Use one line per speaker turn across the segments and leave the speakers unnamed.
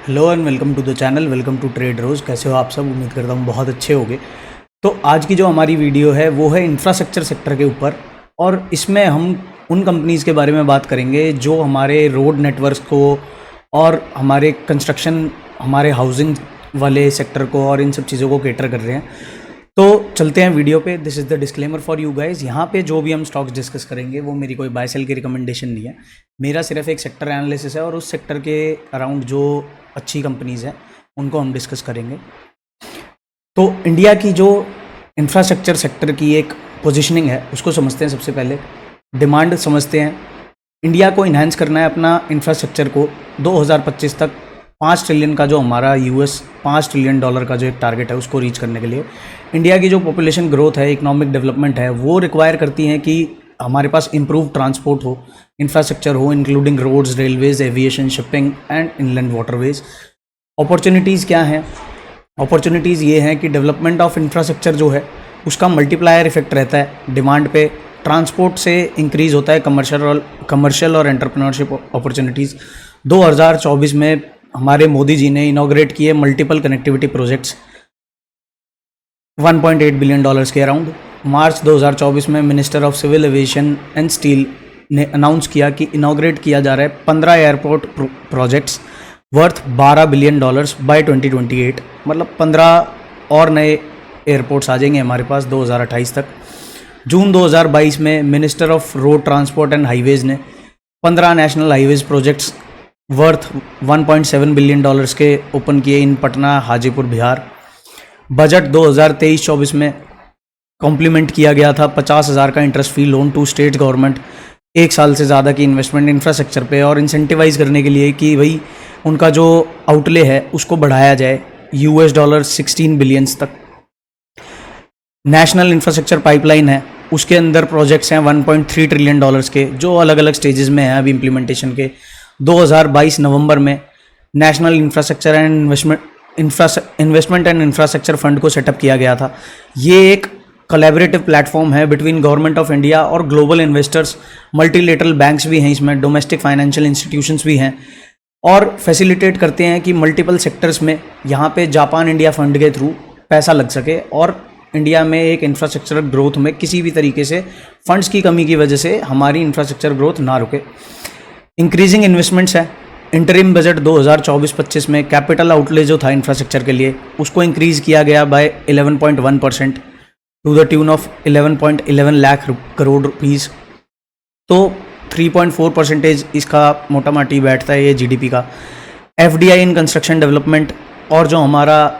Hello and welcome to the channel, welcome to trade रोज। कैसे हो आप सब? उम्मीद करता हूँ बहुत अच्छे होंगे। तो आज की जो हमारी वीडियो है वो है इंफ्रास्ट्रक्चर सेक्टर के ऊपर, और इसमें हम उन कंपनीज़ के बारे में बात करेंगे जो हमारे रोड नेटवर्क्स को और हमारे कंस्ट्रक्शन, हमारे हाउसिंग वाले सेक्टर को और इन सब चीज़ों को कैटर कर रहे हैं। तो चलते हैं वीडियो पे। This is the disclaimer for you guys. यहाँ पे जो भी हम स्टॉक्स डिस्कस करेंगे वो मेरी कोई बाय सेल की रिकमेंडेशन नहीं है, मेरा सिर्फ एक सेक्टर एनालिसिस है और उस सेक्टर के अराउंड जो अच्छी कंपनीज़ हैं उनको हम डिस्कस करेंगे। तो इंडिया की जो इंफ्रास्ट्रक्चर सेक्टर की एक पोजीशनिंग है उसको समझते हैं। सबसे पहले डिमांड समझते हैं। इंडिया को इन्हांस करना है अपना इंफ्रास्ट्रक्चर को 2025 तक 5 ट्रिलियन का जो हमारा यूएस $5 ट्रिलियन का जो एक टारगेट है उसको रीच करने के लिए इंडिया की जो पॉपुलेशन ग्रोथ है, इकोनॉमिक डेवलपमेंट है, वो रिक्वायर करती है कि हमारे पास इम्प्रूव ट्रांसपोर्ट हो, इंफ्रास्ट्रक्चर हो, including roads, railways, aviation, shipping and inland waterways. Opportunities क्या हैं? अपॉर्चुनिटीज़ ये हैं कि डेवलपमेंट ऑफ इंफ्रास्ट्रक्चर जो है उसका मल्टीप्लायर इफेक्ट रहता है डिमांड पे। ट्रांसपोर्ट से इंक्रीज़ होता है कमर्शियल और एंटरप्रेन्योरशिप अपॉर्चुनिटीज़। 2024 में हमारे मोदी जी ने इनॉग्रेट किए मल्टीपल कनेक्टिविटी प्रोजेक्ट्स $1.8 बिलियन के अराउंड। मार्च 2024 में minister of civil aviation and steel ने अनाउंस किया कि इनॉग्रेट किया जा रहा है 15 airport projects worth $12 billion by 2028। मतलब 15 और नए एयरपोर्ट्स आ जाएंगे हमारे पास 2028 तक। जून 2022 में minister of road transport and highways ने 15 national highways projects worth $1.7 billion के ओपन किए इन पटना, हाजीपुर, बिहार। बजट 2023-24 में कॉम्प्लीमेंट किया गया था 50,000 का interest free loan to state government, 1 साल से ज़्यादा की इन्वेस्टमेंट इंफ्रास्ट्रक्चर पे, और इंसेंटिवाइज करने के लिए कि भाई उनका जो आउटले है उसको बढ़ाया जाए $16 बिलियन तक। नेशनल इंफ्रास्ट्रक्चर पाइपलाइन है, उसके अंदर प्रोजेक्ट्स हैं $1.3 ट्रिलियन के जो अलग अलग स्टेजेस में हैं अभी इम्प्लीमेंटेशन के। 2022 नवंबर में national infrastructure and investment and infrastructure fund को सेटअप किया गया था। ये एक कोलैबोरेटिव प्लेटफॉर्म है बिटवीन गवर्नमेंट ऑफ इंडिया और ग्लोबल इन्वेस्टर्स। मल्टीलेटरल बैंक्स भी हैं इसमें, डोमेस्टिक फाइनेंशियल इंस्टीट्यूशंस भी हैं, और फैसिलिटेट करते हैं कि मल्टीपल सेक्टर्स में यहाँ पे जापान इंडिया फंड के थ्रू पैसा लग सके और इंडिया में एक इंफ्रास्ट्रक्चर ग्रोथ में किसी भी तरीके से फंड्स की कमी की वजह से हमारी इंफ्रास्ट्रक्चर ग्रोथ ना रुके। इंक्रीजिंग इन्वेस्टमेंट्स है। इंटरिम बजट 2024-25 में कैपिटल आउटले जो था इंफ्रास्ट्रक्चर के लिए उसको इंक्रीज़ किया गया by 11.1% to the tune of 11.11 lakh crore rupees. तो 3.4% इसका मोटा माटी बैठता है ये जीडीपी का। एफडीआई इन कंस्ट्रक्शन डेवलपमेंट, और जो हमारा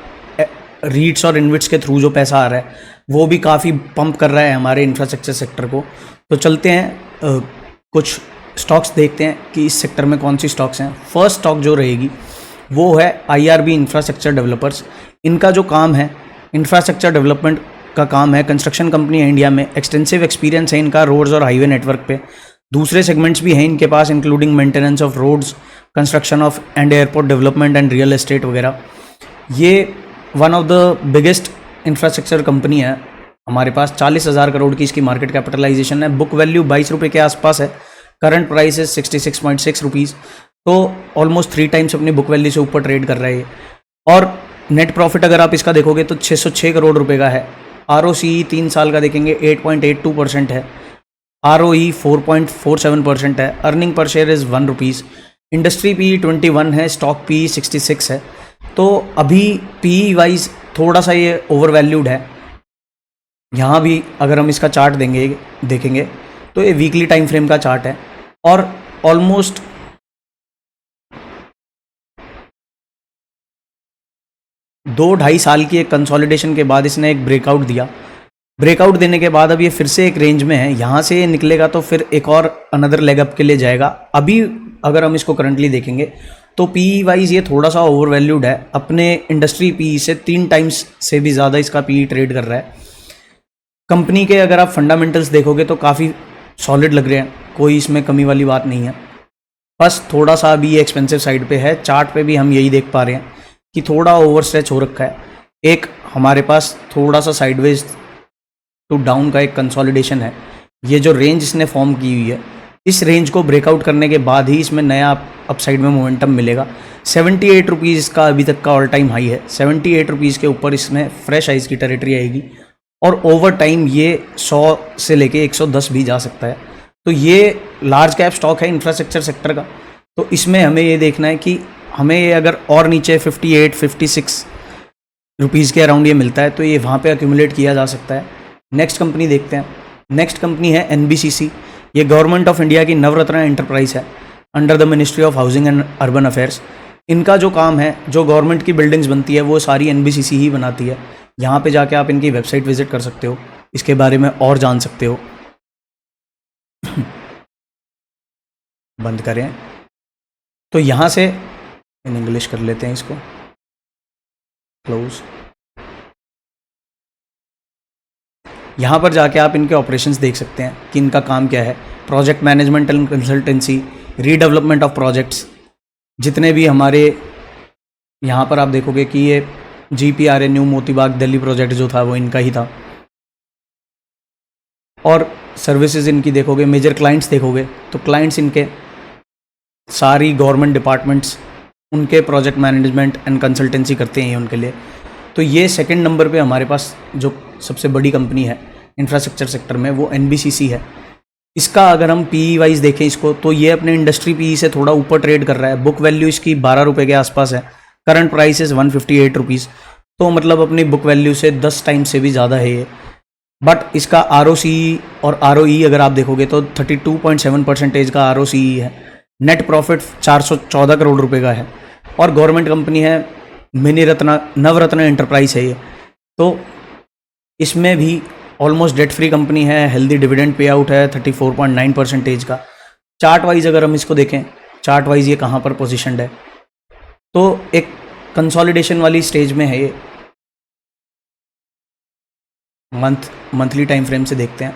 रीट्स और इन्विट्स के थ्रू जो पैसा आ रहा है वो भी काफ़ी पंप कर रहा है हमारे इंफ्रास्ट्रक्चर सेक्टर को। तो चलते हैं कुछ स्टॉक्स देखते हैं कि इस सेक्टर में कौन सी स्टॉक्स हैं। फर्स्ट स्टॉक जो रहेगी वो है आईआरबी इंफ्रास्ट्रक्चर डेवलपर्स। इनका जो काम है इंफ्रास्ट्रक्चर डेवलपमेंट का काम है, कंस्ट्रक्शन कंपनी है इंडिया में, एक्सटेंसिव एक्सपीरियंस है इनका रोड्स और हाईवे नेटवर्क पे। दूसरे सेगमेंट्स भी हैं इनके पास, including maintenance of roads, construction of and airport development and real estate वगैरह। ये one of the biggest infrastructure company है हमारे पास। 40,000 करोड़ की इसकी मार्केट कैपिटलाइजेशन है। बुक वैल्यू 22 रुपये के आसपास है। करंट प्राइस है 66.6 रुपीज़। तो ऑलमोस्ट 3 टाइम्स अपनी बुक वैल्यू से ऊपर ट्रेड कर रहा है ये। और नेट प्रॉफिट अगर आप इसका देखोगे तो 606 करोड़ रुपए का है। आरओसी 3 साल का देखेंगे 8.82% है। आरओई 4.47% है। Earning per share is ₹1। Industry P 21 है, स्टॉक पी 66 है। तो अभी पी वाइज थोड़ा सा ये ओवर वैल्यूड है। यहाँ भी अगर हम इसका चार्ट देखेंगे तो ये वीकली टाइम फ्रेम का चार्ट है, और ऑलमोस्ट 2-2.5 साल की एक कंसोलिडेशन के बाद इसने एक ब्रेकआउट दिया। ब्रेकआउट देने के बाद अब ये फिर से एक रेंज में है, यहाँ से ये निकलेगा तो फिर एक और अनदर लेग अप के लिए जाएगा। अभी अगर हम इसको करंटली देखेंगे तो पी वाइज ये थोड़ा सा ओवर वैल्यूड है। अपने इंडस्ट्री पी से 3 टाइम्स से भी ज़्यादा इसका पी ट्रेड कर रहा है। कंपनी के अगर आप फंडामेंटल्स देखोगे तो काफ़ी सॉलिड लग रहे हैं, कोई इसमें कमी वाली बात नहीं है। बस थोड़ा सा अभी एक्सपेंसिव साइड पे है। चार्ट पे भी हम यही देख पा रहे हैं कि थोड़ा ओवर स्ट्रेच हो रखा है। एक हमारे पास थोड़ा सा साइडवेज टू डाउन का एक कंसोलिडेशन है। ये जो रेंज इसने फॉर्म की हुई है इस रेंज को ब्रेकआउट करने के बाद ही इसमें नया अपसाइड में मोमेंटम मिलेगा। 78 रुपीज़ का अभी तक का ऑल टाइम हाई है। 78 रुपीज़ के ऊपर इसमें फ्रेश हाइज की टेरिटरी आएगी और ओवर टाइम ये 100 से लेके 110 भी जा सकता है। तो ये लार्ज कैप स्टॉक है इंफ्रास्ट्रक्चर सेक्टर का। तो इसमें हमें ये देखना है कि हमें ये अगर और नीचे 58 56 रुपीज़ के अराउंड ये मिलता है तो ये वहाँ पे अक्यूमुलेट किया जा सकता है। नेक्स्ट कंपनी देखते हैं। नेक्स्ट कंपनी है NBCC। ये गवर्नमेंट ऑफ इंडिया की नवरत्न एंटरप्राइज है under the ministry of housing and urban affairs. इनका जो काम है, जो गवर्नमेंट की बिल्डिंग्स बनती है वो सारी NBCC ही बनाती है। यहाँ पे जाके आप इनकी वेबसाइट विजिट कर सकते हो, इसके बारे में और जान सकते हो। बंद करें तो यहाँ से इन इंग्लिश कर लेते हैं इसको, क्लोज। यहाँ पर जाके आप इनके ऑपरेशंस देख सकते हैं कि इनका काम क्या है। Project management and consultancy, redevelopment of projects, जितने भी हमारे यहाँ पर आप देखोगे कि ये GPRA मोतीबाग दिल्ली प्रोजेक्ट जो था वो इनका ही था। और सर्विसेज इनकी देखोगे, मेजर क्लाइंट्स देखोगे तो क्लाइंट्स इनके सारी गवर्नमेंट डिपार्टमेंट्स, उनके प्रोजेक्ट मैनेजमेंट एंड कंसल्टेंसी करते हैं उनके लिए। तो ये सेकंड नंबर पे हमारे पास जो सबसे बड़ी कंपनी है इंफ्रास्ट्रक्चर सेक्टर में वो NBCC है। इसका अगर हम PE वाइज देखें इसको तो ये अपने इंडस्ट्री PE से थोड़ा ऊपर ट्रेड कर रहा है। बुक वैल्यू इसकी 12 रुपये के आसपास है। करंट प्राइस इज़ 158 रुपीज़, तो मतलब अपनी बुक वैल्यू से 10 टाइम से भी ज़्यादा है ये। बट इसका ROCE और ROE अगर आप देखोगे तो 32.7% का ROCE है। नेट प्रॉफिट 414 करोड़ रुपए का है और गवर्नमेंट कंपनी है, नवरत्न एंटरप्राइज है ये। तो इसमें भी ऑलमोस्ट डेट फ्री कंपनी है, हेल्दी डिविडेंड पे आउट है 34.9% का। चार्ट वाइज अगर हम इसको देखें, चार्ट वाइज ये कहाँ पर पोजिशनड है, तो एक कंसोलिडेशन वाली स्टेज में है ये। मंथली टाइम फ्रेम से देखते हैं।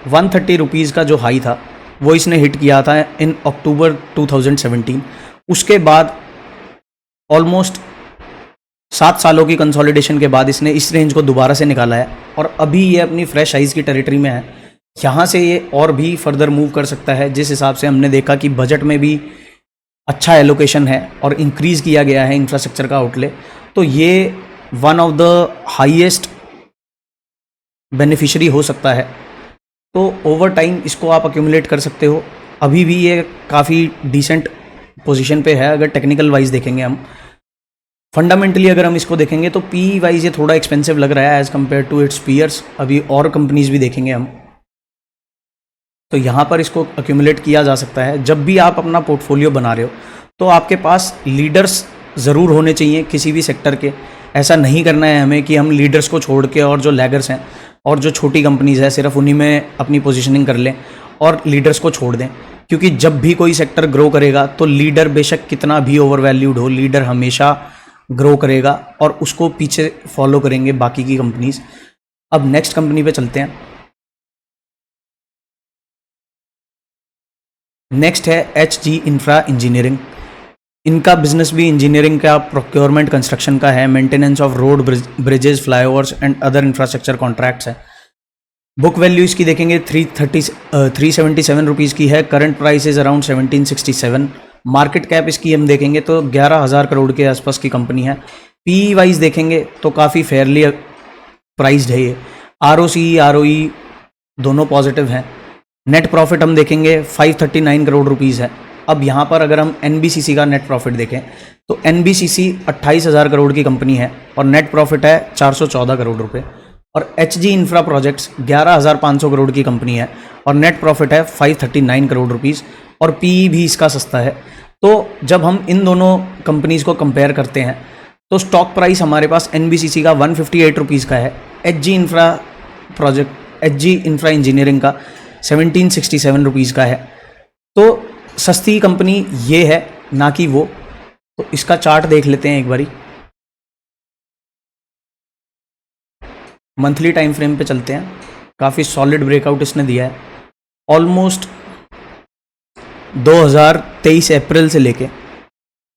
130 रुपीज़ का जो हाई था वो इसने हिट किया था इन अक्टूबर 2017। उसके बाद ऑलमोस्ट 7 सालों की कंसोलिडेशन के बाद इसने इस रेंज को दोबारा से निकाला है और अभी ये अपनी फ्रेश हाइज की टेरिटरी में है। यहाँ से ये और भी फर्दर मूव कर सकता है, जिस हिसाब से हमने देखा कि बजट में भी अच्छा एलोकेशन है और इंक्रीज़ किया गया है इंफ्रास्ट्रक्चर का आउटले। तो ये one of the highest beneficiary हो सकता है। तो ओवर टाइम इसको आप अक्यूमुलेट कर सकते हो। अभी भी ये काफ़ी डिसेंट पोजीशन पे है। अगर टेक्निकल वाइज देखेंगे हम, फंडामेंटली अगर हम इसको देखेंगे तो PE वाइज ये थोड़ा एक्सपेंसिव लग रहा है as compared to its peers. अभी और कंपनीज भी देखेंगे हम, तो यहाँ पर इसको अक्यूमुलेट किया जा सकता है। जब भी आप अपना पोर्टफोलियो बना रहे हो तो आपके पास लीडर्स ज़रूर होने चाहिए किसी भी सेक्टर के। ऐसा नहीं करना है हमें कि हम लीडर्स को छोड़ के और जो लैगर्स हैं और जो छोटी कंपनीज़ है सिर्फ उन्हीं में अपनी पोजीशनिंग कर लें और लीडर्स को छोड़ दें। क्योंकि जब भी कोई सेक्टर ग्रो करेगा तो लीडर बेशक कितना भी ओवर वैल्यूड हो, लीडर हमेशा ग्रो करेगा और उसको पीछे फॉलो करेंगे बाकी की कंपनीज। अब नेक्स्ट कंपनी पे चलते हैं। नेक्स्ट है HG इंफ्रा इंजीनियरिंग। इनका बिजनेस भी इंजीनियरिंग का, प्रोक्योरमेंट कंस्ट्रक्शन का है, maintenance of road, bridges, flyovers and other infrastructure contracts है। बुक वैल्यू इसकी देखेंगे 377 रुपीज़ की है। Current price is around 1767। Market cap इसकी हम देखेंगे तो 11,000 करोड़ के आसपास की कंपनी है। PE वाइज देखेंगे तो काफ़ी फेयरली प्राइस्ड है ये। ROCE ROE दोनों पॉजिटिव हैं। नेट प्रॉफिट हम देखेंगे 539 करोड़ रुपीज़ है। अब यहाँ पर अगर हम NBCC का नेट प्रॉफिट देखें तो NBCC 28,000 करोड़ की कंपनी है और नेट प्रॉफिट है 414 करोड़ रुपए। और HG इंफ्रा प्रोजेक्ट्स 11,500 करोड़ की कंपनी है और नेट प्रॉफिट है 539 करोड़ रुपीज़ और PE भी इसका सस्ता है। तो जब हम इन दोनों कंपनीज़ को कंपेयर करते हैं तो स्टॉक प्राइस हमारे पास NBCC का 158 रुपीज़ का है, HG इंफ्रा इंजीनियरिंग का 1767 रुपीज़ का है। तो सस्ती कंपनी ये है, ना कि वो। तो इसका चार्ट देख लेते हैं एक बारी। मंथली टाइम फ्रेम पे चलते हैं। काफ़ी सॉलिड ब्रेकआउट इसने दिया है ऑलमोस्ट 2023 अप्रैल से लेके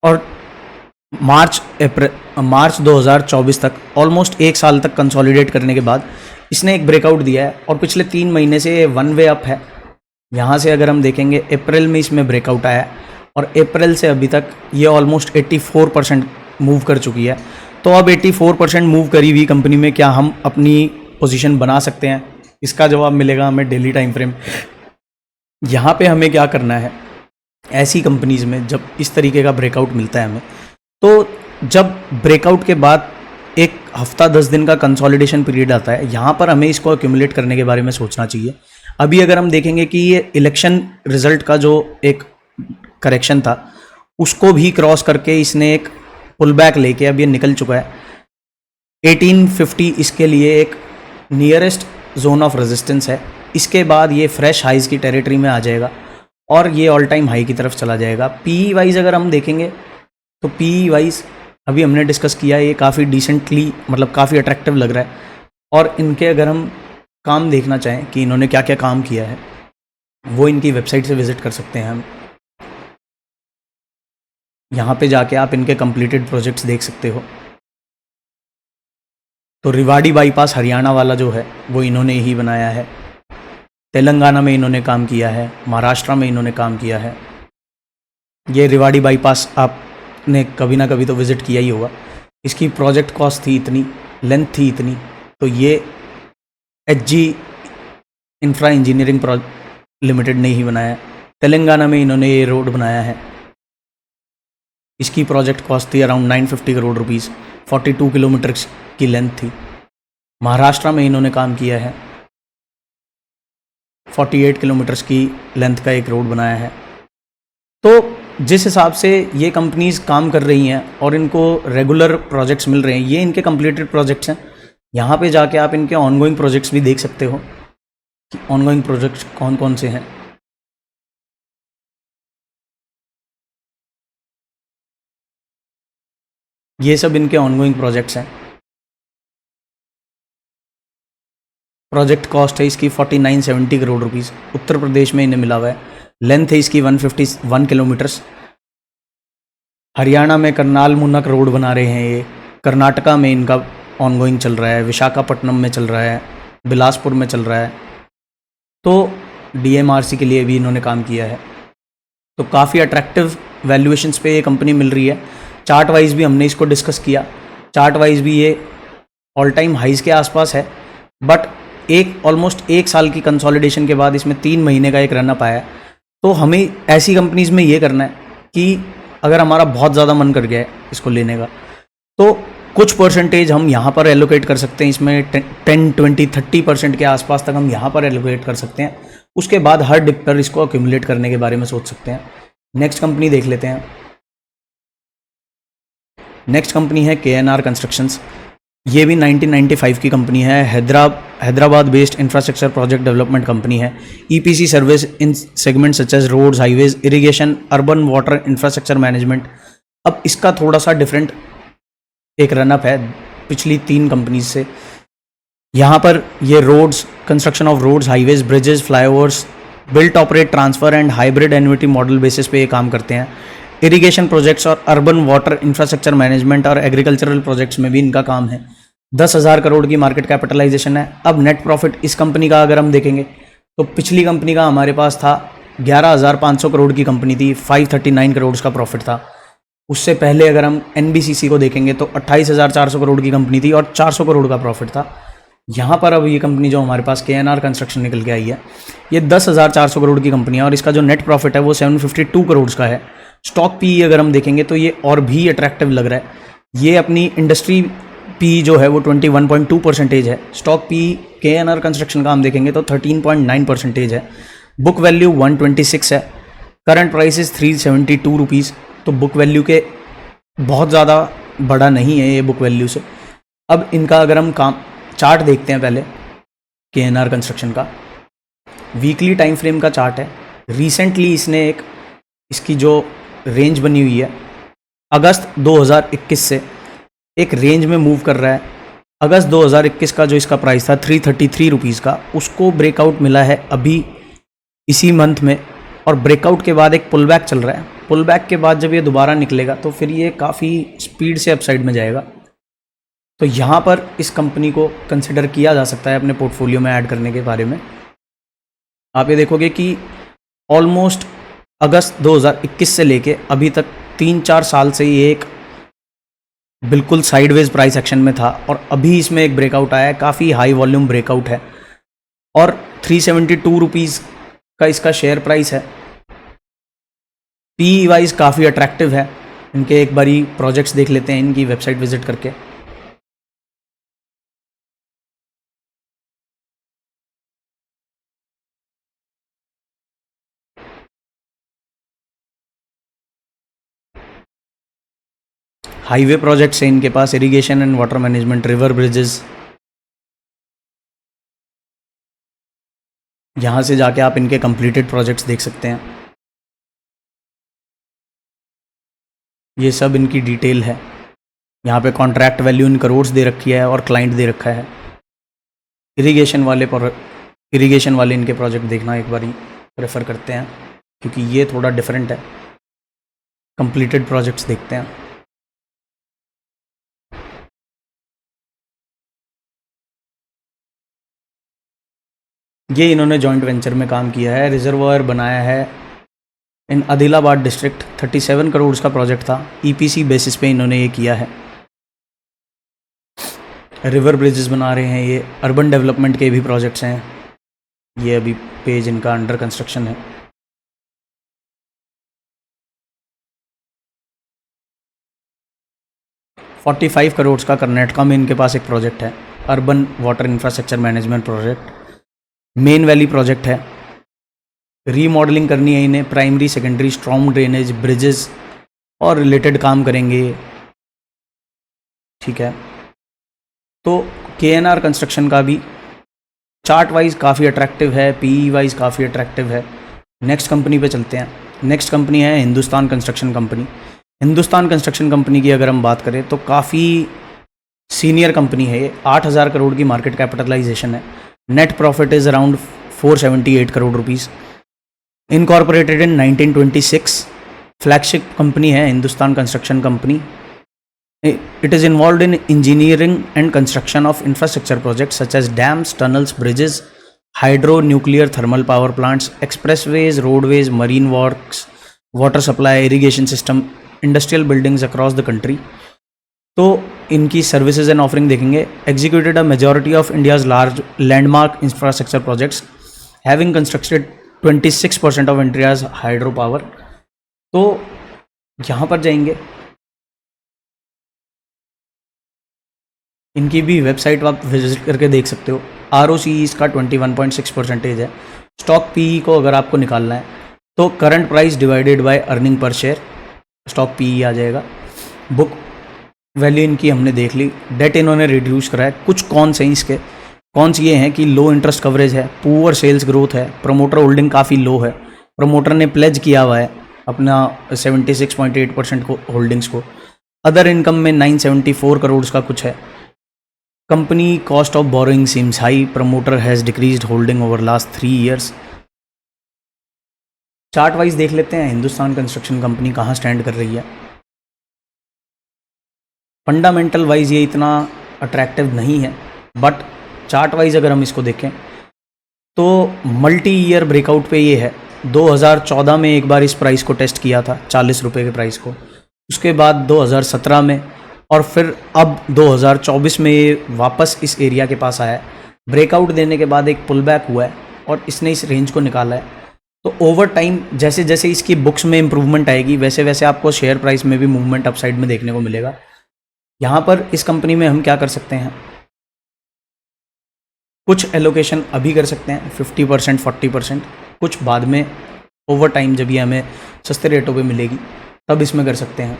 और मार्च 2024 तक ऑलमोस्ट 1 साल तक कंसोलिडेट करने के बाद इसने एक ब्रेकआउट दिया है और पिछले 3 महीने से वन वे अप है। यहाँ से अगर हम देखेंगे अप्रैल में इसमें ब्रेकआउट आया और अप्रैल से अभी तक ये ऑलमोस्ट 84% मूव कर चुकी है। तो अब 84% मूव करी हुई कंपनी में क्या हम अपनी पोजीशन बना सकते हैं? इसका जवाब मिलेगा हमें डेली टाइम फ्रेम। यहाँ पे हमें क्या करना है, ऐसी कंपनीज़ में जब इस तरीके का ब्रेकआउट मिलता है हमें, तो जब ब्रेकआउट के बाद एक हफ्ता 10 दिन का कंसोलिडेशन पीरियड आता है, यहाँ पर हमें इसको एक्यूमुलेट करने के बारे में सोचना चाहिए। अभी अगर हम देखेंगे कि ये इलेक्शन रिजल्ट का जो एक करेक्शन था उसको भी क्रॉस करके इसने एक पुल बैक लेके अब ये निकल चुका है। 1850 इसके लिए एक नियरेस्ट जोन ऑफ रेजिस्टेंस है। इसके बाद ये फ्रेश हाइज की टेरिटरी में आ जाएगा और ये ऑल टाइम हाई की तरफ चला जाएगा। पी वाइज अगर हम देखेंगे तो पी वाइज अभी हमने डिस्कस किया, ये काफ़ी डिसेंटली मतलब काफ़ी अट्रैक्टिव लग रहा है। और इनके अगर हम काम देखना चाहें कि इन्होंने क्या क्या काम किया है, वो इनकी वेबसाइट से विज़िट कर सकते हैं हम। यहाँ पे जाके आप इनके कंप्लीटेड प्रोजेक्ट्स देख सकते हो। तो रिवाड़ी बाईपास हरियाणा वाला जो है वो इन्होंने ही बनाया है। तेलंगाना में इन्होंने काम किया है, महाराष्ट्र में इन्होंने काम किया है। ये रिवाड़ी बाईपास आपने कभी ना कभी तो विज़िट किया ही होगा। इसकी प्रोजेक्ट कॉस्ट थी इतनी, लेंथ थी इतनी, तो ये HG इंफ्रा इंजीनियरिंग लिमिटेड ने ही बनाया है। तेलंगाना में इन्होंने ये रोड बनाया है। इसकी प्रोजेक्ट कॉस्ट थी अराउंड 950 करोड़ रुपीज़, 42 किलोमीटर की लेंथ थी। महाराष्ट्र में इन्होंने काम किया है, 48 किलोमीटर्स की लेंथ का एक रोड बनाया है। तो जिस हिसाब से ये कंपनीज़ काम कर रही हैं और इनको रेगुलर प्रोजेक्ट्स मिल रहे हैं, ये इनके कंप्लीटेड प्रोजेक्ट्स हैं। यहाँ पे जाके आप इनके ऑनगोइंग प्रोजेक्ट्स भी देख सकते हो कि ऑनगोइंग प्रोजेक्ट्स कौन कौन से हैं। ये सब इनके ऑनगोइंग प्रोजेक्ट्स हैं। प्रोजेक्ट कॉस्ट है इसकी 4970 करोड़ रुपीज़। उत्तर प्रदेश में इन्हें मिला हुआ है। लेंथ है इसकी 151 किलोमीटर्स। हरियाणा में करनाल मुनक रोड बना रहे हैं ये। कर्नाटका में इनका ऑनगोइंग चल रहा है, विशाखापट्टनम में चल रहा है, बिलासपुर में चल रहा है। तो DMRC के लिए भी इन्होंने काम किया है। तो काफ़ी अट्रैक्टिव वैल्यूएशंस पे ये कंपनी मिल रही है। चार्ट वाइज भी हमने इसको डिस्कस किया। चार्ट वाइज भी ये ऑल टाइम हाइज के आसपास है, बट ऑलमोस्ट एक साल की कंसोलिडेशन के बाद इसमें 3 महीने का एक रनअप आया है। तो हमें ऐसी कंपनीज़ में ये करना है कि अगर हमारा बहुत ज़्यादा मन कर गया है इसको लेने का, तो कुछ परसेंटेज हम यहाँ पर एलोकेट कर सकते हैं। इसमें 10, 20, 30% के आसपास तक हम यहाँ पर एलोकेट कर सकते हैं। उसके बाद हर डिप पर इसको अक्यूमुलेट करने के बारे में सोच सकते हैं। नेक्स्ट कंपनी देख लेते हैं। नेक्स्ट कंपनी है KNR कंस्ट्रक्शंस। ये भी 1995 की कंपनी है। Hyderabad based infrastructure project development company है। EPC service in segment such as roads, highways, irrigation, urban water infrastructure management. अब इसका थोड़ा सा डिफरेंट एक रनअप है पिछली 3 कंपनीज से। यहाँ पर ये roads, construction of roads, highways, bridges, flyovers, built, operate, transfer and hybrid annuity model basis पे ये काम करते हैं। इरिगेशन प्रोजेक्ट्स और अर्बन वाटर इंफ्रास्ट्रक्चर मैनेजमेंट और एग्रीकल्चरल प्रोजेक्ट्स में भी इनका काम है। 10,000 करोड़ की मार्केट कैपिटलाइजेशन है। अब नेट प्रॉफिट इस कंपनी का अगर हम देखेंगे तो पिछली कंपनी का हमारे पास था 11,500 करोड़ की कंपनी थी, 539 करोड़ का प्रॉफिट था। उससे पहले अगर हम NBCC को देखेंगे तो 28,400 करोड़ की कंपनी थी और 400 करोड़ का प्रॉफिट था। यहाँ पर अब ये कंपनी जो हमारे पास KNR कंस्ट्रक्शन निकल के आई है, ये 10,400 करोड़ की कंपनी है और इसका जो नेट प्रॉफिट है वो 752 करोड़ का है। स्टॉक PE अगर हम देखेंगे तो ये और भी अट्रैक्टिव लग रहा है। ये अपनी इंडस्ट्री PE जो है वो 21.2% है। स्टॉक PE KNR कंस्ट्रक्शन का हम देखेंगे तो 13.9% है। बुक वैल्यू 126 है। Current price is 372 rupees. तो बुक वैल्यू के बहुत ज़्यादा बड़ा नहीं है ये बुक वैल्यू से। अब इनका अगर हम चार्ट देखते हैं पहले KNR कंस्ट्रक्शन का, वीकली टाइम फ्रेम का चार्ट है। रिसेंटली इसने इसकी जो रेंज बनी हुई है अगस्त 2021 से एक रेंज में मूव कर रहा है। अगस्त 2021 का जो इसका प्राइस था 333 रुपीज़ का, उसको ब्रेकआउट मिला है अभी इसी मंथ में और ब्रेकआउट के बाद एक पुल बैक चल रहा है। पुल बैक के बाद जब ये दोबारा निकलेगा तो फिर ये काफ़ी स्पीड से अपसाइड में जाएगा। तो यहाँ पर इस कंपनी को कंसिडर किया जा सकता है अपने पोर्टफोलियो में ऐड करने के बारे में। आप ये देखोगे कि ऑलमोस्ट अगस्त 2021 से लेके अभी तक 3-4 साल से ये एक बिल्कुल साइडवेज प्राइस एक्शन में था और अभी इसमें एक ब्रेकआउट आया है, काफ़ी हाई वॉल्यूम ब्रेकआउट है और 372 रुपीज़ का इसका शेयर प्राइस है। पी वाइज काफ़ी अट्रैक्टिव है। इनके एक बारी प्रोजेक्ट्स देख लेते हैं इनकी वेबसाइट विजिट करके। हाईवे प्रोजेक्ट्स हैं इनके पास, irrigation and water management, river bridges. यहाँ से जाके आप इनके कंप्लीटेड प्रोजेक्ट्स देख सकते हैं। ये सब इनकी डिटेल है। यहाँ पे कॉन्ट्रैक्ट वैल्यू इन करोड्स दे रखी है और क्लाइंट दे रखा है। इरिगेशन वाले इनके प्रोजेक्ट देखना एक बारी प्रेफर करते हैं क्योंकि ये थोड़ा डिफरेंट है। कंप्लीटेड प्रोजेक्ट्स देखते हैं। ये इन्होंने जॉइंट वेंचर में काम किया है, रिजर्वायर बनाया है इन आदिलाबाद डिस्ट्रिक्ट। 37 करोड़ का प्रोजेक्ट था। ईपीसी बेसिस पे इन्होंने ये किया है। रिवर ब्रिजेस बना रहे हैं ये। अर्बन डेवलपमेंट के भी प्रोजेक्ट्स हैं। ये अभी पेज इनका अंडर कंस्ट्रक्शन है। $45 करोड़ का कर्नाटका में इनके पास एक प्रोजेक्ट है, urban water infrastructure management project. Main valley project है। रीमॉडलिंग करनी है इन्हें, primary secondary strong drainage, bridges और रिलेटेड काम करेंगे। ठीक है, तो केएनआर कंस्ट्रक्शन का भी चार्ट वाइज काफ़ी अट्रैक्टिव है, पीई वाइज काफ़ी अट्रैक्टिव है। नेक्स्ट कंपनी पे चलते हैं। नेक्स्ट कंपनी है Hindustan construction company. Hindustan construction company की अगर हम बात करें तो काफ़ी सीनियर कंपनी है ये। 8,000 करोड़ की मार्केट कैपिटलाइजेशन है। Net profit is around 478 crore rupees. Incorporated in 1926। Flagship company है Hindustan construction company. It is involved in engineering and construction of infrastructure projects such as dams, tunnels, bridges, hydro, nuclear, thermal power plants, expressways, roadways, marine works, water supply, irrigation system, industrial buildings across the country. तो इनकी services and offering देखेंगे। Executed a majority of India's large landmark infrastructure projects having constructed 26% of India's hydro power. तो यहाँ पर जाएंगे, इनकी भी website आप विजिट करके देख सकते हो। ROC इसका 21.6% है। स्टॉक PE को अगर आपको निकालना है तो current price divided by earning per share stock PE आ जाएगा। बुक वैल्यू इनकी हमने देख ली। डेट इन्होंने रिड्यूस करा है। कुछ कौन से इसके कौन सी ये हैं कि लो इंटरेस्ट कवरेज है, पुअर सेल्स ग्रोथ है, प्रमोटर होल्डिंग काफ़ी लो है, प्रमोटर ने प्लेज किया हुआ है अपना 76.8% को होल्डिंग्स को। अदर इनकम में 974 करोड़ का कुछ है। Company cost of borrowing seems high, promoter has decreased holding over last 3 years. Chart wise देख लेते हैं हिंदुस्तान कंस्ट्रक्शन कंपनी कहाँ स्टैंड कर रही है। फंडामेंटल वाइज ये इतना अट्रैक्टिव नहीं है, बट चार्ट वाइज अगर हम इसको देखें तो मल्टी ईयर ब्रेकआउट पे ये है। 2014 में एक बार इस प्राइस को टेस्ट किया था 40 रुपये के प्राइस को, उसके बाद 2017 में और फिर अब 2024 में ये वापस इस एरिया के पास आया है। ब्रेकआउट देने के बाद एक पुल बैक हुआ है और इसने इस रेंज को निकाला है। तो ओवर टाइम जैसे जैसे इसकी बुक्स में इंप्रूवमेंट आएगी वैसे वैसे आपको शेयर प्राइस में भी मूवमेंट अपसाइड में देखने को मिलेगा। यहाँ पर इस कंपनी में हम क्या कर सकते हैं, कुछ एलोकेशन अभी कर सकते हैं 50% 40%, कुछ बाद में ओवर टाइम जब ये हमें सस्ते रेटों पे मिलेगी तब इसमें कर सकते हैं।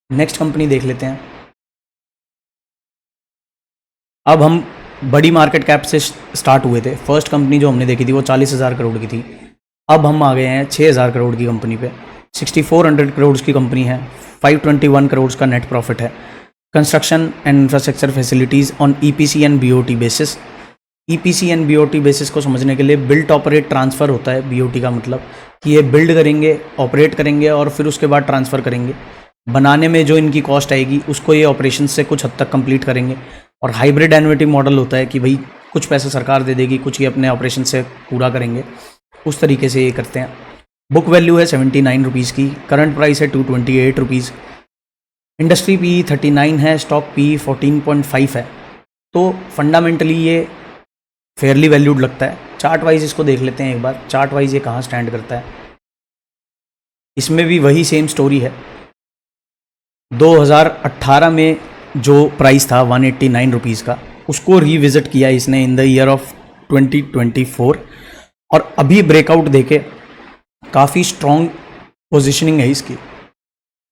नेक्स्ट कंपनी देख लेते हैं। अब हम बड़ी मार्केट कैप से स्टार्ट हुए थे। फर्स्ट कंपनी जो हमने देखी थी वो 40,000 करोड़ की थी। अब हम आ गए हैं 6,000 करोड़ की कंपनी पे। 6400 करोड़ की कंपनी है। 521 करोड़ का नेट प्रॉफिट है। Construction and infrastructure facilities on EPC and BOT basis. EPC and BOT basis को समझने के लिए बिल्ट ऑपरेट ट्रांसफ़र होता है। BOT का मतलब कि ये बिल्ड करेंगे, ऑपरेट करेंगे और फिर उसके बाद ट्रांसफ़र करेंगे। बनाने में जो इनकी कॉस्ट आएगी उसको ये ऑपरेशन से कुछ हद तक कंप्लीट करेंगे। और हाइब्रिड एन्युटी मॉडल होता है कि भाई कुछ पैसा सरकार दे देगी, कुछ ये अपने ऑपरेशन से पूरा करेंगे, उस तरीके से ये करते हैं। बुक वैल्यू है 79 रुपीज़ की, करंट प्राइस है 228 रुपीज़, इंडस्ट्री पी 39 है, स्टॉक पी 14.5 है। तो फंडामेंटली ये फेयरली वैल्यूड लगता है। चार्ट वाइज इसको देख लेते हैं एक बार, चार्ट वाइज ये कहाँ स्टैंड करता है। इसमें भी वही सेम स्टोरी है। 2018 में जो प्राइस था 189 रुपीज़ का, उसको रीविज़िट किया इसने इन द ईयर ऑफ 2024, और अभी ब्रेकआउट देके काफ़ी स्ट्रॉन्ग पोजीशनिंग है इसकी,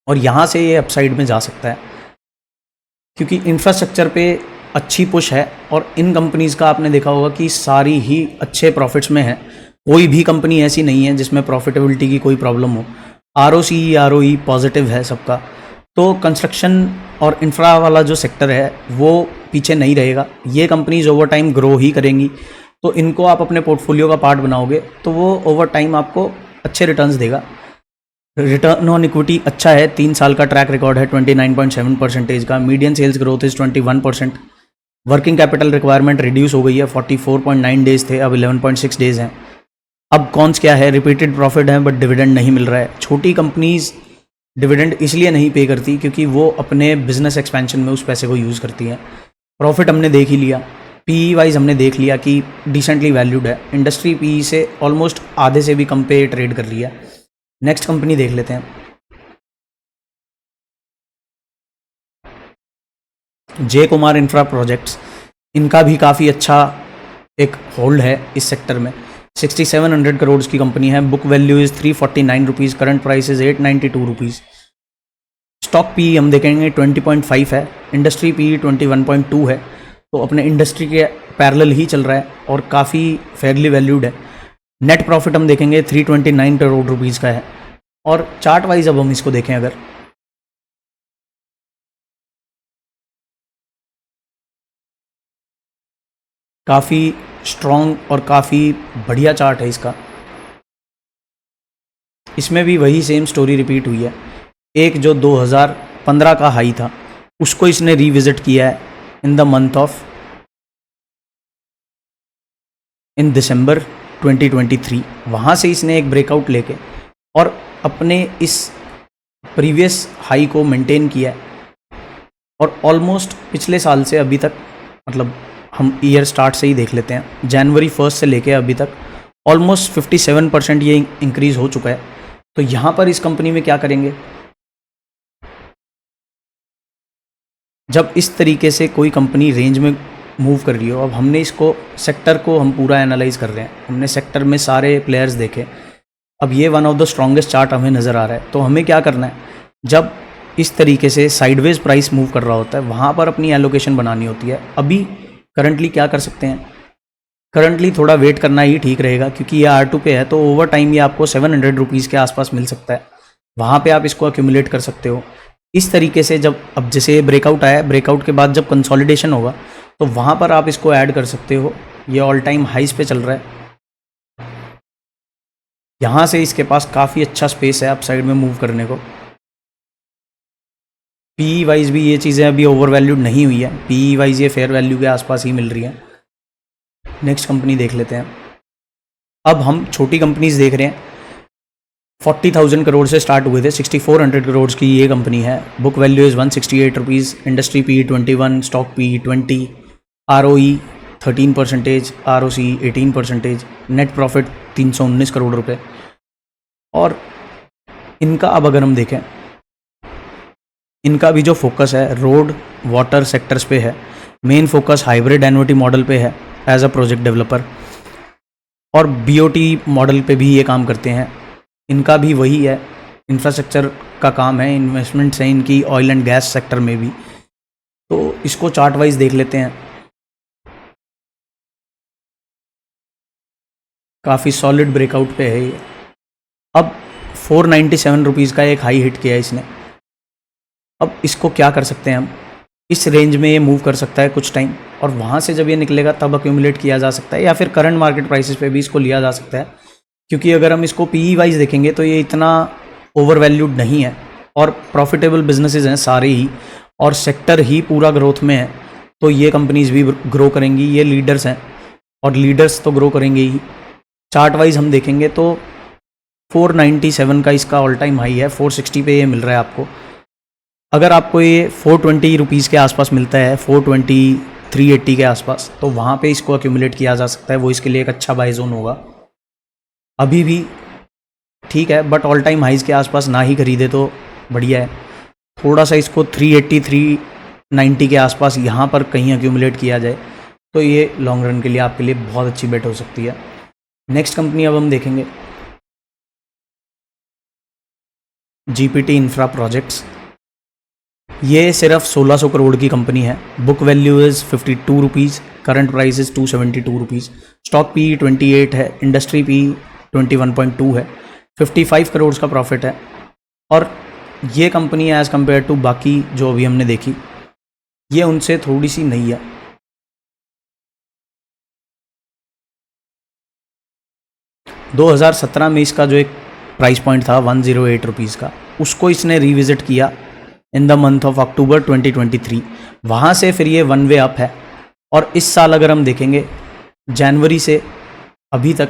और यहाँ से ये अपसाइड में जा सकता है क्योंकि इंफ्रास्ट्रक्चर पे अच्छी पुश है। और इन कंपनीज़ का आपने देखा होगा कि सारी ही अच्छे प्रॉफिट्स में है, कोई भी कंपनी ऐसी नहीं है जिसमें प्रॉफिटेबिलिटी की कोई प्रॉब्लम हो। ROCE पॉजिटिव है सबका। तो कंस्ट्रक्शन और इंफ्रा वाला जो सेक्टर है वो पीछे नहीं रहेगा, ये कंपनीज ओवर टाइम ग्रो ही करेंगी। तो इनको आप अपने पोर्टफोलियो का पार्ट बनाओगे तो वो ओवर टाइम आपको अच्छे रिटर्न्स देगा। रिटर्न ऑन इक्विटी अच्छा है, 3 साल का ट्रैक रिकॉर्ड है 29.7% का, median sales growth is 21%, working capital requirement reduce हो गई है, 44.9 डेज थे अब 11.6 डेज हैं। अब कॉन्स क्या है, रिपीटेड प्रॉफिट है बट डिविडेंड नहीं मिल रहा है। छोटी कंपनीज डिविडेंड इसलिए नहीं पे करती क्योंकि वो अपने बिजनेस एक्सपेंशन में उस पैसे को यूज़ करती हैं। प्रॉफिट हमने देख ही लिया, पीई वाइज हमने देख लिया कि डिसेंटली वैल्यूड है, इंडस्ट्री पीई से ऑलमोस्ट आधे से भी कम पे ट्रेड कर लिया। नेक्स्ट कंपनी देख लेते हैं, जे कुमार इंफ्रा प्रोजेक्ट्स। इनका भी काफ़ी अच्छा एक होल्ड है इस सेक्टर में, 6700 करोड़ की कंपनी है, book value is 349 rupees, current price is 892 rupees, stock P हम देखेंगे 20.5 है, इंडस्ट्री पी 21.2 है। तो अपने इंडस्ट्री के पैरेलल ही चल रहा है और काफ़ी फेयरली वैल्यूड है। नेट प्रॉफिट हम देखेंगे 329 करोड़ रुपीज़ का है। और चार्ट वाइज अब हम इसको देखें अगर, काफ़ी स्ट्रॉन्ग और काफ़ी बढ़िया चार्ट है इसका। इसमें भी वही सेम स्टोरी रिपीट हुई है। एक जो 2015 का हाई था उसको इसने रीविज़िट किया है इन द मंथ ऑफ इन दिसंबर 2023। वहाँ से इसने एक ब्रेकआउट लेके और अपने इस प्रीवियस हाई को मेंटेन किया है, और ऑलमोस्ट पिछले साल से अभी तक, मतलब हम ईयर स्टार्ट से ही देख लेते हैं, जनवरी 1 से लेके अभी तक ऑलमोस्ट 57% ये इंक्रीज़ हो चुका है। तो यहाँ पर इस कंपनी में क्या करेंगे, जब इस तरीके से कोई कंपनी रेंज में मूव कर रही हो। अब हमने इसको सेक्टर को हम पूरा एनालाइज कर रहे हैं, हमने सेक्टर में सारे प्लेयर्स देखे, अब ये one of the strongest chart हमें नज़र आ रहा है। तो हमें क्या करना है, जब इस तरीके से साइडवेज प्राइस मूव कर रहा होता है वहाँ पर अपनी एलोकेशन बनानी होती है। अभी करंटली क्या कर सकते हैं, करंटली थोड़ा वेट करना ही ठीक रहेगा क्योंकि ये R2 पे है, तो ओवर टाइम ये आपको 700 रुपीज़ के आसपास मिल सकता है, वहाँ पे आप इसको अक्यूमुलेट कर सकते हो। इस तरीके से जब अब जैसे ये ब्रेकआउट आया, ब्रेकआउट के बाद जब कंसोलिडेशन होगा तो वहाँ पर आप इसको ऐड कर सकते हो। ये ऑल टाइम हाइस पे चल रहा है, यहाँ से इसके पास काफ़ी अच्छा स्पेस है अपसाइड में मूव करने को। पी वाइज भी ये चीज़ें अभी ओवर वैल्यूड नहीं हुई है, पी वाइज ये फेयर वैल्यू के आसपास ही मिल रही है। नेक्स्ट कंपनी देख लेते हैं। अब हम छोटी कंपनीज देख रहे हैं, 40,000 करोड़ से स्टार्ट हुए थे, 6400 करोड़ की ये कंपनी है, book value is 168 rupees, industry P 21, stock P 20, ROE 13%, ROC 18%, net profit 319 crore रुपए। और इनका अब अगर हम देखें, इनका भी जो फोकस है रोड वाटर सेक्टर्स पे है, main focus hybrid annuity model पे है एज अ प्रोजेक्ट डेवलपर, और BOT मॉडल पे भी ये काम करते हैं। इनका भी वही है, इंफ्रास्ट्रक्चर का काम है, इन्वेस्टमेंट्स हैं इनकी ऑयल एंड गैस सेक्टर में भी। तो इसको चार्ट वाइज देख लेते हैं, काफ़ी सॉलिड ब्रेकआउट पे है ये। अब 497 रुपीज़ का एक हाई हिट किया है इसने। अब इसको क्या कर सकते हैं हम, इस रेंज में ये मूव कर सकता है कुछ टाइम, और वहाँ से जब ये निकलेगा तब अक्यूमुलेट किया जा सकता है, या फिर करंट मार्केट प्राइसेस पे भी इसको लिया जा सकता है। क्योंकि अगर हम इसको PE वाइज देखेंगे तो ये इतना ओवर वैल्यूड नहीं है, और प्रॉफिटेबल बिजनेसेस हैं सारे ही, और सेक्टर ही पूरा ग्रोथ में है। तो ये कंपनीज भी ग्रो करेंगी, ये लीडर्स हैं और लीडर्स तो ग्रो करेंगे ही। चार्ट वाइज हम देखेंगे तो 497 का इसका ऑल टाइम हाई है, 460 पे ये मिल रहा है आपको। अगर आपको ये 420 रुपीज़ के आसपास मिलता है, 420 380 के आसपास, तो वहाँ पे इसको एक्यूमुलेट किया जा सकता है, वो इसके लिए एक अच्छा बाय जोन होगा। अभी भी ठीक है, बट ऑल टाइम हाइज़ के आसपास ना ही खरीदे तो बढ़िया है। थोड़ा सा इसको 380 390 के आसपास यहाँ पर कहीं एक्यूमुलेट किया जाए तो ये लॉन्ग रन के लिए आपके लिए बहुत अच्छी बेट हो सकती है। नेक्स्ट कंपनी अब हम देखेंगे जीपीटी इंफ्रा प्रोजेक्ट्स। ये सिर्फ 1600 करोड़ की कंपनी है। Book value is 52 rupees, current price is 272 rupees, stock P 28 है, इंडस्ट्री पी 21.2 है, 55 करोड़ का प्रॉफिट है। और ये कंपनी एज़ कम्पेयर टू बाकी जो अभी हमने देखी, ये उनसे थोड़ी सी नई है। दो 2017 में इसका जो एक प्राइस पॉइंट था 108 रुपीज़ का, उसको इसने रिविज़िट किया in the month of October 2023। वहाँ से फिर ये वन वे अप है। और इस साल अगर हम देखेंगे जनवरी से अभी तक,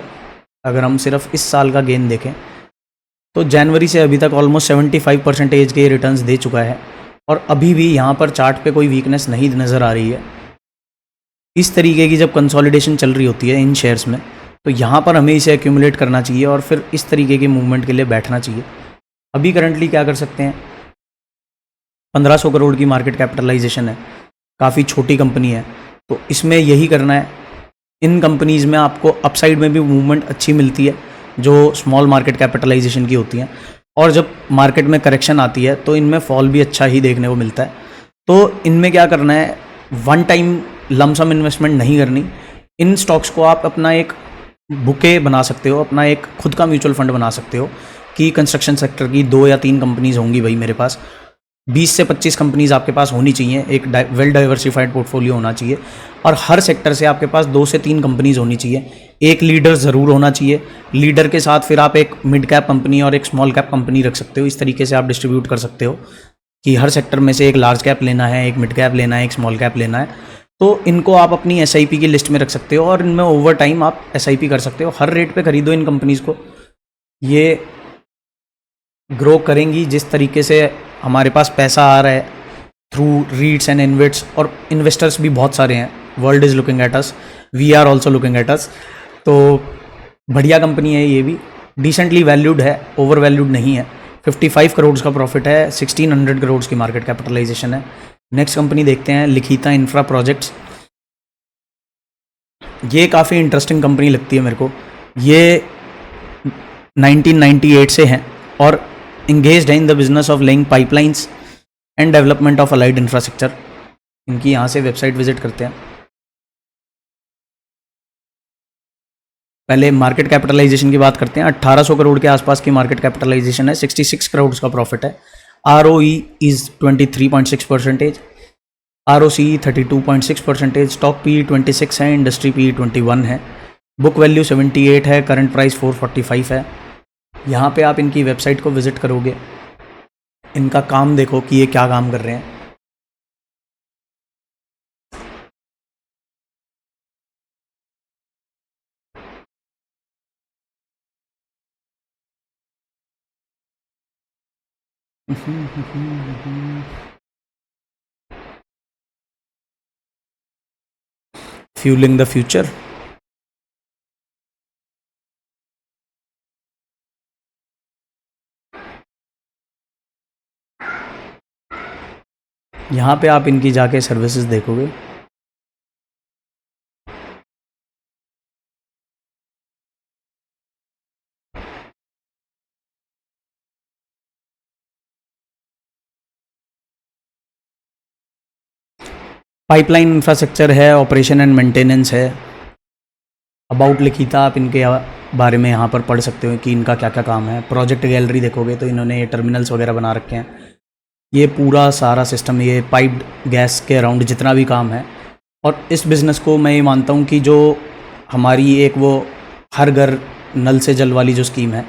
अगर हम सिर्फ इस साल का गेन देखें तो जनवरी से अभी तक ऑलमोस्ट 75% के रिटर्न्स दे चुका है। और अभी भी यहाँ पर चार्ट पे कोई वीकनेस नहीं नज़र आ रही है। इस तरीके की जब कंसोलिडेशन चल रही होती है इन शेयर्स में, तो यहाँ पर हमें इसे एक्यूमुलेट करना चाहिए और फिर इस तरीके के मूवमेंट के लिए बैठना चाहिए। अभी करंटली क्या कर सकते हैं, 1500 करोड़ की मार्केट कैपिटलाइजेशन है, काफ़ी छोटी कंपनी है, तो इसमें यही करना है। इन कंपनीज़ में आपको अपसाइड में भी मूवमेंट अच्छी मिलती है जो स्मॉल मार्केट कैपिटलाइजेशन की होती हैं, और जब मार्केट में करेक्शन आती है तो इनमें फॉल भी अच्छा ही देखने को मिलता है। तो इनमें क्या करना है, वन टाइम लमसम इन्वेस्टमेंट नहीं करनी। इन स्टॉक्स को आप अपना एक बुके बना सकते हो, अपना एक खुद का म्यूचुअल फंड बना सकते हो कि कंस्ट्रक्शन सेक्टर की 2 या 3 कंपनीज़ होंगी भाई मेरे पास, 20 से 25 कंपनीज़ आपके पास होनी चाहिए, एक वेल डाइवर्सिफाइड पोर्टफोलियो होना चाहिए, और हर सेक्टर से आपके पास 2 से 3 कंपनीज़ होनी चाहिए। एक लीडर ज़रूर होना चाहिए, लीडर के साथ फिर आप एक मिड कैप कंपनी और एक स्मॉल कैप कंपनी रख सकते हो। इस तरीके से आप डिस्ट्रीब्यूट कर सकते हो कि हर सेक्टर में से एक लार्ज कैप लेना है, एक मिड कैप लेना है, एक स्मॉल कैप लेना है। तो इनको आप अपनी SIP की लिस्ट में रख सकते हो और इनमें ओवर टाइम आप SIP कर सकते हो। हर रेट पे खरीदो इन कंपनीज़ को, ये ग्रो करेंगी। जिस तरीके से हमारे पास पैसा आ रहा है थ्रू रीट्स एंड इन्वेट्स, और इन्वेस्टर्स भी बहुत सारे हैं, world is looking at us, we are also looking at us. तो बढ़िया कंपनी है, ये भी डिसेंटली वैल्यूड है, ओवर वैल्यूड नहीं है। 55 करोड़ का प्रॉफिट है, 1600 करोड़ की मार्केट कैपिटलाइजेशन है। नेक्स्ट कंपनी देखते हैं लिखिता इंफ्रा प्रोजेक्ट्स। ये काफ़ी इंटरेस्टिंग कंपनी लगती है मेरे को। ये 1998 से हैं और इंगेज्ड है in the business of laying pipelines and development of allied infrastructure. इनकी यहाँ से वेबसाइट विजिट करते हैं। पहले मार्केट कैपिटलाइजेशन की बात करते हैं। 1800 करोड़ के आसपास की मार्केट कैपिटलाइजेशन है, 66 करोड़ का प्रॉफिट है। ROE is 23.6%, ROCE 32.6%, stock PE 26 है, इंडस्ट्री PE 21 है, बुक वैल्यू 78 है, करंट प्राइस 445 है। यहाँ पे आप इनकी वेबसाइट को विजिट करोगे, इनका काम देखो कि ये क्या काम कर रहे हैं। Fuelling the future. यहाँ पे आप इनकी जाके सर्विसेज देखोगे। पाइपलाइन इंफ्रास्ट्रक्चर है, ऑपरेशन एंड मेंटेनेंस है। अबाउट लिखिता आप इनके बारे में यहाँ पर पढ़ सकते हो कि इनका क्या क्या काम है। प्रोजेक्ट गैलरी देखोगे तो इन्होंने ये टर्मिनल्स वगैरह बना रखे हैं। ये पूरा सारा सिस्टम, ये पाइप्ड गैस के अराउंड जितना भी काम है। और इस बिज़नेस को मैं ये मानता हूँ कि जो हमारी एक वो हर घर नल से जल वाली जो स्कीम है,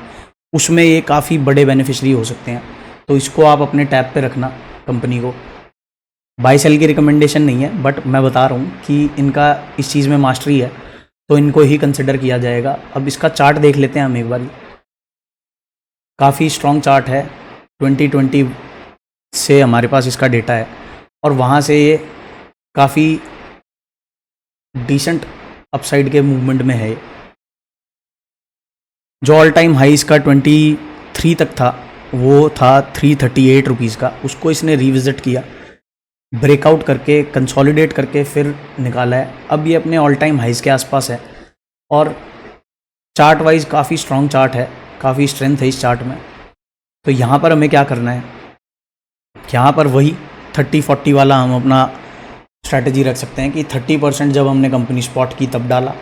उसमें ये काफ़ी बड़े बेनिफिशरी हो सकते हैं। तो इसको आप अपने टैब पे रखना कंपनी को। बाई सेल की रिकमेंडेशन नहीं है, बट मैं बता रहा हूँ कि इनका इस चीज़ में मास्टरी है, तो इनको ही कंसिडर किया जाएगा। अब इसका चार्ट देख लेते हैं हम एक बार। काफ़ी स्ट्रॉन्ग चार्ट है, 2020 से हमारे पास इसका डेटा है और वहाँ से ये काफ़ी डिसेंट अपसाइड के मूवमेंट में है। जो ऑल टाइम हाई इसका 23 तक था वो था 338 रुपीज़ का, उसको इसने रिविज़िट किया, ब्रेकआउट करके कंसोलिडेट करके फिर निकाला है। अब ये अपने ऑल टाइम हाइज़ के आसपास है और चार्ट वाइज काफ़ी स्ट्रॉन्ग चार्ट है, काफ़ी स्ट्रेंथ है इस चार्ट में। तो यहाँ पर हमें क्या करना है, यहाँ पर वही 30-40 वाला हम अपना स्ट्रैटेजी रख सकते हैं कि 30% जब हमने कंपनी स्पॉट की तब डाला,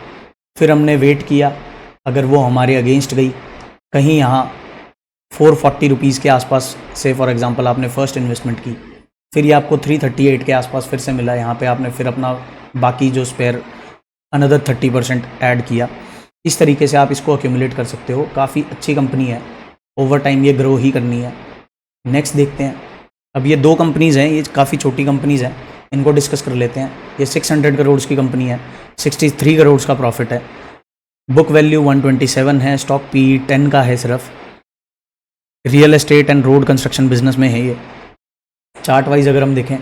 फिर हमने वेट किया, अगर वो हमारे अगेंस्ट गई कहीं यहाँ 440 रुपीज़ के आसपास से फॉर एग्जांपल आपने फर्स्ट इन्वेस्टमेंट की, फिर ये आपको 338 के आसपास फिर से मिला, यहाँ पे आपने फिर अपना बाकी जो स्पेयर अनदर 30% ऐड किया। इस तरीके से आप इसको अक्यूमुलेट कर सकते हो। काफ़ी अच्छी कंपनी है, ओवर टाइम ये ग्रो ही करनी है। नेक्स्ट देखते हैं, अब ये 2 कंपनीज़ हैं, ये काफ़ी छोटी कंपनीज़ हैं, इनको डिस्कस कर लेते हैं। ये 600 करोड़ की कंपनी है, 63 करोड़ का प्रॉफिट है, बुक वैल्यू 127 है, स्टॉक पी 10 का है सिर्फ, real estate and road construction business में है ये। चार्ट वाइज अगर हम देखें,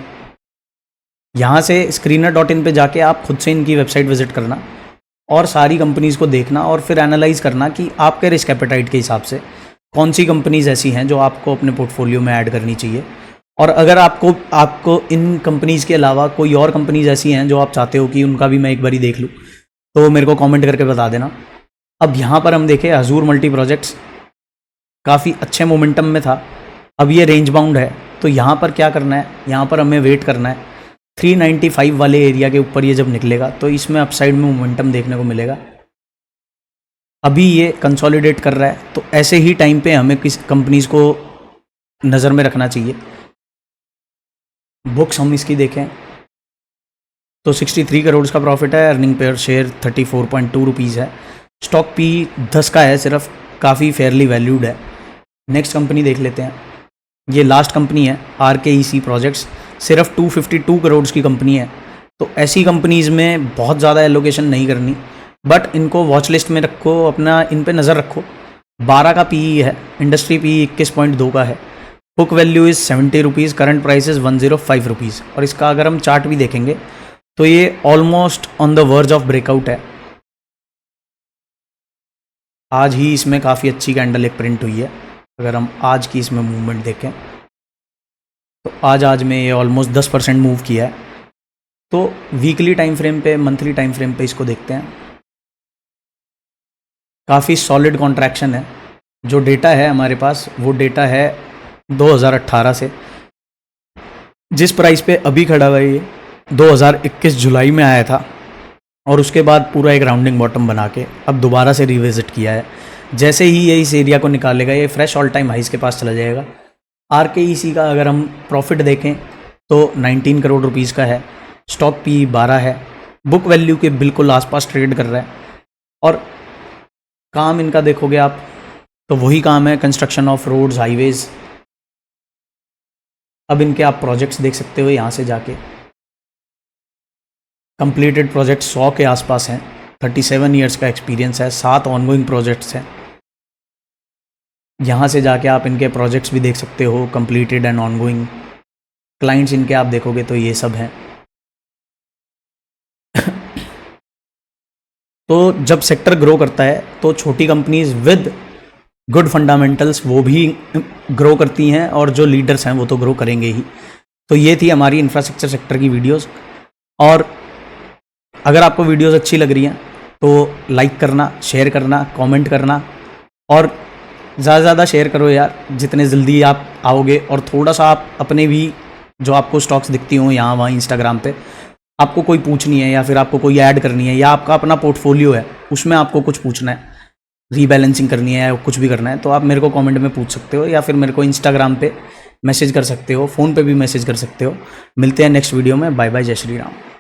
यहाँ से screener.in पे जाके आप खुद से इनकी वेबसाइट विजिट करना और सारी कंपनीज़ को देखना और फिर एनालाइज करना कि आपके रिस्क एपेटाइट के हिसाब से कौन सी कंपनीज़ ऐसी हैं जो आपको अपने पोर्टफोलियो में ऐड करनी चाहिए। और अगर आपको इन कंपनीज़ के अलावा कोई और कंपनीज़ ऐसी हैं जो आप चाहते हो कि उनका भी मैं एक बारी देख लूँ, तो मेरे को कमेंट करके बता देना। अब यहाँ पर हम देखें, हजूर मल्टी प्रोजेक्ट्स काफ़ी अच्छे मोमेंटम में था, अब ये रेंज बाउंड है। तो यहाँ पर क्या करना है, यहाँ पर हमें वेट करना है 395 वाले एरिया के ऊपर ये जब निकलेगा तो इसमें अपसाइड में मोमेंटम देखने को मिलेगा। अभी ये कंसोलिडेट कर रहा है, तो ऐसे ही टाइम पे हमें किस कंपनीज़ को नज़र में रखना चाहिए। बुक्स हम इसकी देखें तो 63 करोड़ का प्रॉफिट है, अर्निंग पर शेयर 34.2 रुपीज़ है, स्टॉक पी 10 का है सिर्फ, काफ़ी फेयरली वैल्यूड है। नेक्स्ट कंपनी देख लेते हैं, ये लास्ट कंपनी है RKEC प्रोजेक्ट्स, सिर्फ 252 करोड़ की कंपनी है। तो ऐसी कंपनीज़ में बहुत ज़्यादा एलोकेशन नहीं करनी, बट इनको वॉच लिस्ट में रखो, अपना इन पे नज़र रखो। 12 का PE है, इंडस्ट्री PE 21.2 का है, book value is 70 rupees, current price is 105 rupees. और इसका अगर हम चार्ट भी देखेंगे तो ये almost on the verge of breakout है। आज ही इसमें काफ़ी अच्छी कैंडल एक प्रिंट हुई है। अगर हम आज की इसमें मूवमेंट देखें तो आज में ये ऑलमोस्ट 10% मूव किया है। तो वीकली टाइम फ्रेम पे, मंथली टाइम फ्रेम पे इसको देखते हैं, काफ़ी सॉलिड कॉन्ट्रैक्शन है। जो डेटा है हमारे पास वो डेटा है 2018 से, जिस प्राइस पे अभी खड़ा हुआ है ये 2021 जुलाई में आया था और उसके बाद पूरा एक राउंडिंग बॉटम बना के अब दोबारा से रिविजिट किया है। जैसे ही ये इस एरिया को निकालेगा ये फ्रेश ऑल टाइम हाइस के पास चला जाएगा। RKEC का अगर हम प्रॉफिट देखें तो 19 करोड़ रुपीज़ का है, स्टॉक पी 12 है, बुक वैल्यू के बिल्कुल आसपास ट्रेड कर रहा है। और काम इनका देखोगे आप तो वही काम है, कंस्ट्रक्शन ऑफ रोड्स, हाईवेज़। अब इनके आप प्रोजेक्ट्स देख सकते हो यहाँ से जाके, कंप्लीटेड प्रोजेक्ट 100 के आसपास हैं, 37 ईयर्स का एक्सपीरियंस है, 7 ऑनगोइंग प्रोजेक्ट्स हैं। यहाँ से जाके आप इनके प्रोजेक्ट्स भी देख सकते हो, कंप्लीटेड एंड ऑनगोइंग। क्लाइंट्स इनके आप देखोगे तो ये सब हैं। तो जब सेक्टर ग्रो करता है तो छोटी कंपनीज विद गुड फंडामेंटल्स वो भी ग्रो करती हैं और जो लीडर्स हैं वो तो ग्रो करेंगे ही। तो ये थी हमारी इंफ्रास्ट्रक्चर सेक्टर की वीडियोस। और अगर आपको वीडियोस अच्छी लग रही हैं तो लाइक करना, शेयर करना, कमेंट करना और ज़्यादा से ज़्यादा शेयर करो यार, जितने जल्दी आप आओगे। और थोड़ा सा आप अपने भी जो आपको स्टॉक्स दिखती हों यहाँ वहाँ इंस्टाग्राम पे, आपको कोई पूछनी है या फिर आपको कोई ऐड करनी है या आपका अपना पोर्टफोलियो है उसमें आपको कुछ पूछना है, रीबैलेंसिंग करनी है या कुछ भी करना है, तो आप मेरे को कमेंट में पूछ सकते हो या फिर मेरे को इंस्टाग्राम पे मैसेज कर सकते हो, फ़ोन पे भी मैसेज कर सकते हो। मिलते हैं नेक्स्ट वीडियो में। बाय बाय, जय श्री राम।